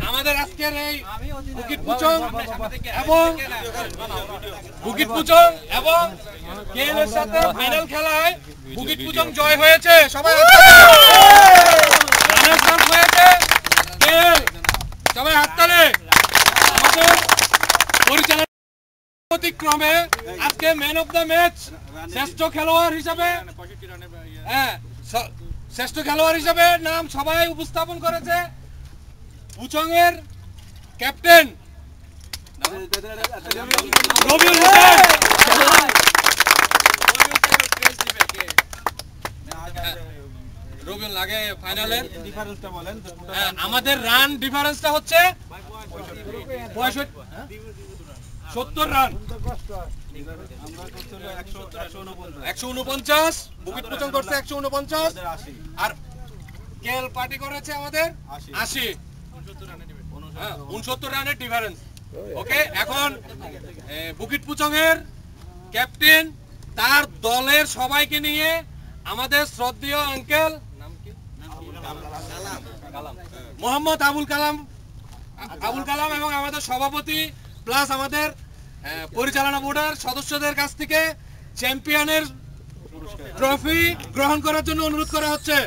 আমাদের আজকের এই বুকিট পুচং এবং কেএল এর সাথে ফাইনাল খেলায় বুকিট পুচং জয় হয়েছে। সবাই হয়েছে কেএল, সবাই হাততালি। আমাদের পরিচালনা ক্রমে আজকে ম্যান অফ দ্য ম্যাচ শ্রেষ্ঠ খেলোয়াড় হিসাবে নাম সবাই উপস্থাপন করেছে পুচং এর ক্যাপ্টেন রবিউল হোসেন। রবিউল লাগে ফাইনালের ডিফারেন্সটা বলেন। আমাদের রান ডিফারেন্সটা হচ্ছে 70 রান, 149। বুকিট পুচং করছে 149 আর কেএল পার্টি করেছে আমাদের 80। 69 রানের ডিফারেন্স। ওকে, এখন বুকিট পুচং এর ক্যাপ্টেন তার দলের সবাইকে নিয়ে আমাদের শ্রদ্ধেয় আঙ্কেল মোহাম্মদ আবুল কালাম এবং আমাদের সভাপতি প্লাস আমাদের পরিচালনা বোর্ডের সদস্যদের কাছ থেকে চ্যাম্পিয়নের ট্রফি গ্রহণ করার জন্য অনুরোধ করা হচ্ছে।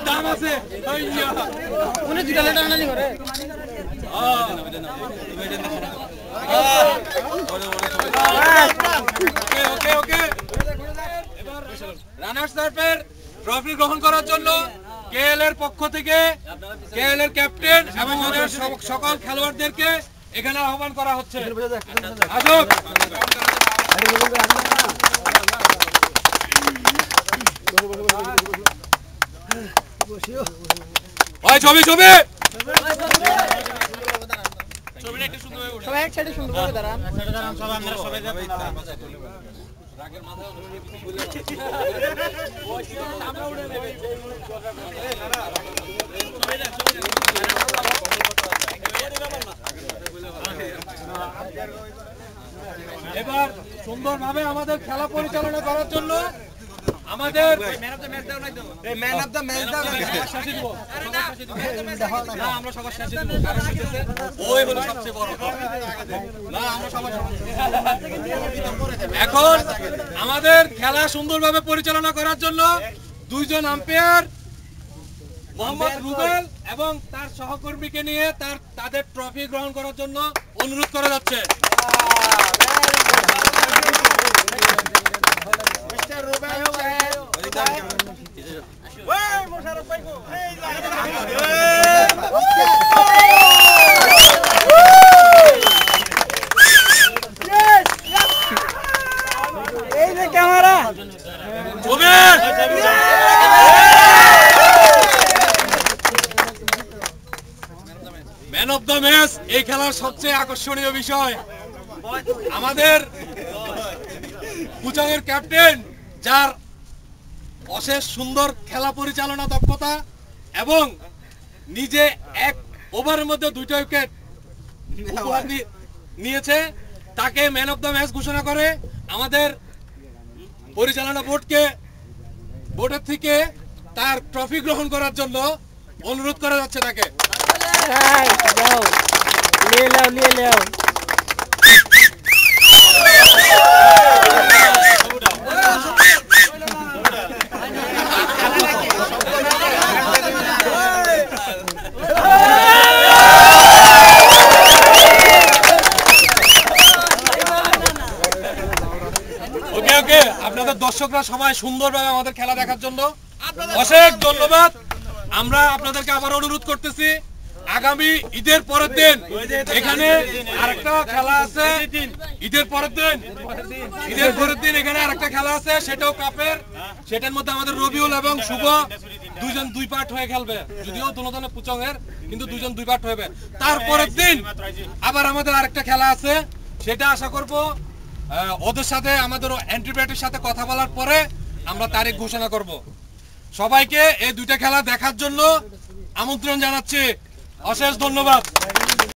দাম আছে রানার্স আপের ট্রফি গ্রহণ করার জন্য কেএল এর পক্ষ থেকে কেএল এর ক্যাপ্টেন এবং সকল খেলোয়াড়দেরকে এখানে আহ্বান করা হচ্ছে। ছবি ছবি সবাই একসাথে সুন্দর করে দাঁড়ান। সবাই আপনারা সবাই এবার সুন্দরভাবে আমাদের খেলা পরিচালনা করার জন্য আমাদের এখন আমাদের খেলা সুন্দরভাবে পরিচালনা করার জন্য দুইজন আম্পায়ার মোহাম্মদ রুবেল এবং তার সহকর্মীকে নিয়ে তাদের ট্রফি গ্রহণ করার জন্য অনুরোধ করা যাচ্ছে। ম্যান অফ দ্য ম্যাচ এই খেলার সবচেয়ে আকর্ষণীয় বিষয় আমাদের পুচং এর ক্যাপ্টেন, যার অশেষ সুন্দর খেলা পরিচালনা দক্ষতা এবং নিজে এক ওভারের মধ্যে 2টা উইকেট নিয়েছে, তাকে ম্যান অফ দ্য ম্যাচ ঘোষণা করে আমাদের পরিচালনা বোর্ডের থেকে তার ট্রফি গ্রহণ করার জন্য অনুরোধ করা যাচ্ছে তাকে। আপনাদের দর্শকরা সবাই সুন্দরভাবে আমাদের খেলা দেখার জন্য অশেষ ধন্যবাদ। আমরা আপনাদেরকে আবার অনুরোধ করতেছি, আগামী ঈদের পরের দিন এখানে আরেকটা খেলা আছে। ঈদের পরের দিন এখানে আরেকটা খেলা আছে, সেটাও কাপের। সেটার মধ্যে আমাদের রবিউল এবং শুভ দুইজন 2 পার্ট হয়ে খেলবে, যদিও দুজনে পুচং এর, কিন্তু দুইজন 2 পার্ট হবে। তারপরের দিন আবার আমাদের আরেকটা খেলা আছে, সেটা আশা করব ওদের সাথে আমাদের এন্ট্রিব্রেটের সাথে কথা বলার পরে আমরা তারিখ ঘোষণা করব। সবাইকে এই 2টা খেলা দেখার জন্য আমন্ত্রণ জানাচ্ছি। অশেষ ধন্যবাদ।